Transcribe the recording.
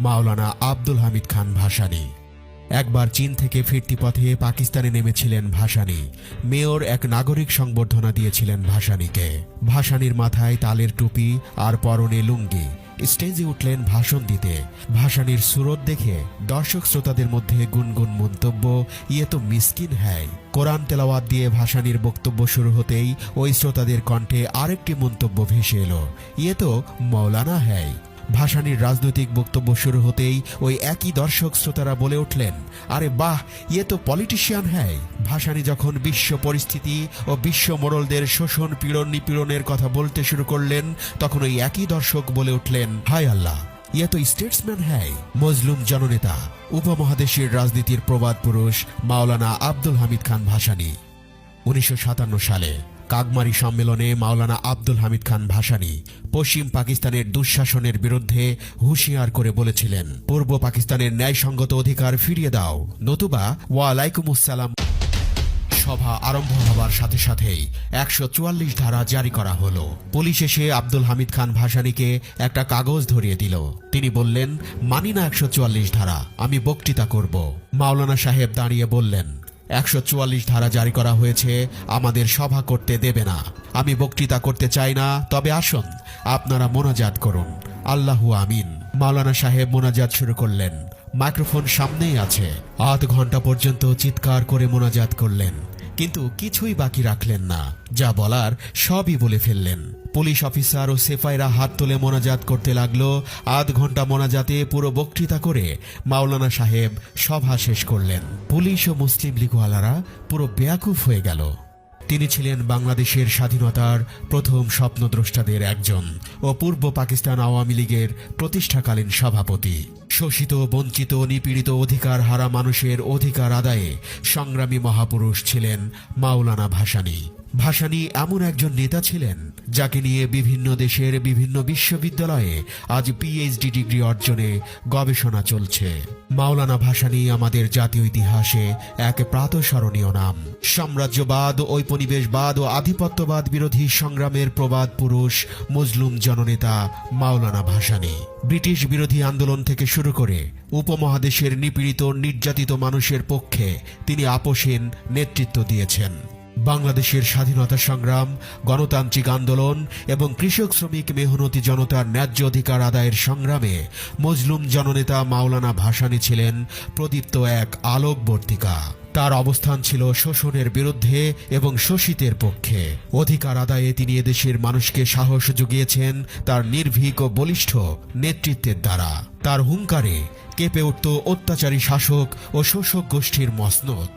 মাওলানা আব্দুল হামিদ খান ভাসানী। একবার চীন থেকে ফিরতি পথে পাকিস্তানে নেমেছিলেন ভাসানী। মেয়র এক নাগরিক সংবর্ধনা দিয়েছিলেন ভাসানীকে। ভাসানীর মাথায় তালের টুপি আর পরনে লুঙ্গি। স্টেজে উঠলেন ভাষণ দিতে। ভাসানীর সুরত দেখে দর্শক শ্রোতাদের মধ্যে গুনগুন মন্তব্য, ইয়ে তো মিসকিন হ্যায়। কোরআন তেলাওয়াত দিয়ে ভাসানীর বক্তব্য শুরু হতেই ওই শ্রোতাদের কণ্ঠে আরেকটি মন্তব্য ভেসে এলো, ইয়ে তো মৌলানা হ্যায়। ভাসানীর রাজনৈতিক বক্তব্য শুরু হতেই ওই একই দর্শক শ্রোতারা বলে উঠলেন, আরে বাহ, ইয়ে তো পলিটিশিয়ান হ্যায়। ভাসানী যখন বিশ্ব পরিস্থিতি ও বিশ্ব মোড়লদের শোষণ পীড়ন নিপীড়নের কথা বলতে শুরু করলেন, তখন ওই একই দর্শক বলে উঠলেন, হায় আল্লাহ, ইয়ে তো স্টেটসম্যান হ্যায়। মজলুম জননেতা, উপমহাদেশের রাজনীতির প্রবাদ পুরুষ মাওলানা আব্দুল হামিদ খান ভাসানী। 1957 সালে কাগমারি সম্মেলনে মাওলানা আব্দুল হামিদ খান ভাসানী পশ্চিম পাকিস্তানের দুঃশাসনের বিরুদ্ধে হুঁশিয়ার করে বলেছিলেন, পূর্ব পাকিস্তানের ন্যায়সঙ্গত অধিকার ফিরিয়ে দাও, নতুবা ওয়ালাইকুমুসসালাম। সভা আরম্ভ হবার সাথে সাথেই 144 ধারা জারি করা হলো। পুলিশ এসে আব্দুল হামিদ খান ভাসানীকে একটা কাগজ ধরিয়ে দিল। তিনি বললেন, মানি না 144 ধারা, আমি বক্তৃতা করব। মাওলানা সাহেব দাঁড়িয়ে বললেন, 144 ধারা জারি করা হয়েছে, আমাদের সভা করতে দেবে না। আমি বক্তৃতা করতে চাই না, তবে আসুন আপনারা মোনাজাত করুন, আল্লাহু আমিন। মাওলানা সাহেব মোনাজাত শুরু করলেন। মাইক্রোফোন সামনেই আছে। আধ ঘন্টা পর্যন্ত চিৎকার করে মোনাজাত করলেন, কিন্তু কিছুই বাকি রাখলেন না। যা বলার সবই বলে ফেললেন। পুলিশ অফিসার ও সেফাইরা হাত তুলে মোনাজাত করতে লাগলো। আধ ঘন্টা মোনাজাতে পুরো বক্তৃতা করে মাওলানা সাহেব সভা শেষ করলেন। পুলিশ ও মুসলিম লীগওয়ালারা পুরো বেয়াকুফ হয়ে গেল। তিনি ছিলেন বাংলাদেশের স্বাধীনতার প্রথম স্বপ্নদ্রষ্টাদের একজন ও পূর্ব পাকিস্তান আওয়ামী লীগের প্রতিষ্ঠাকালীন সভাপতি। শোষিত, বঞ্চিত, নিপীড়িত, অধিকার হারা মানুষের অধিকার আদায়ে সংগ্রামী মহাপুরুষ ছিলেন মাওলানা ভাসানী। ভাসানী এমন একজন নেতা ছিলেন যাকে নিয়ে বিভিন্ন দেশের বিভিন্ন বিশ্ববিদ্যালয়ে আজ পিএইচডি ডিগ্রি অর্জনে গবেষণা চলছে। মাওলানা ভাসানী আমাদের জাতীয় ইতিহাসে এক প্রাতঃস্মরণীয় নাম। সাম্রাজ্যবাদ, ঔপনিবেশবাদ ও আধিপত্যবাদ বিরোধী সংগ্রামের প্রবাদ পুরুষ, মজলুম জননেতা মাওলানা ভাসানী। ব্রিটিশ বিরোধী আন্দোলন থেকে শুরু করে উপমহাদেশের নিপীড়িত নির্যাতিত মানুষের পক্ষে তিনি আপোষহীন নেতৃত্ব দিয়েছেন। বাংলাদেশের স্বাধীনতা সংগ্রাম, গণতান্ত্রিক আন্দোলন এবং কৃষক শ্রমিক মেহনতি জনতার ন্যায্য অধিকার আদায়ের সংগ্রামে মজলুম জননেতা মাওলানা ভাসানী ছিলেন প্রদীপ্ত এক আলোকবর্তিকা। তার অবস্থান ছিল শোষণের বিরুদ্ধে এবং শোষিতের পক্ষে। অধিকার আদায়ে তিনি এদেশের মানুষকে সাহস জুগিয়েছেন তার নির্ভীক ও বলিষ্ঠ নেতৃত্বের দ্বারা। তার হুঙ্কারে কেঁপে উঠত অত্যাচারী শাসক ও শোষক গোষ্ঠীর মসনদ।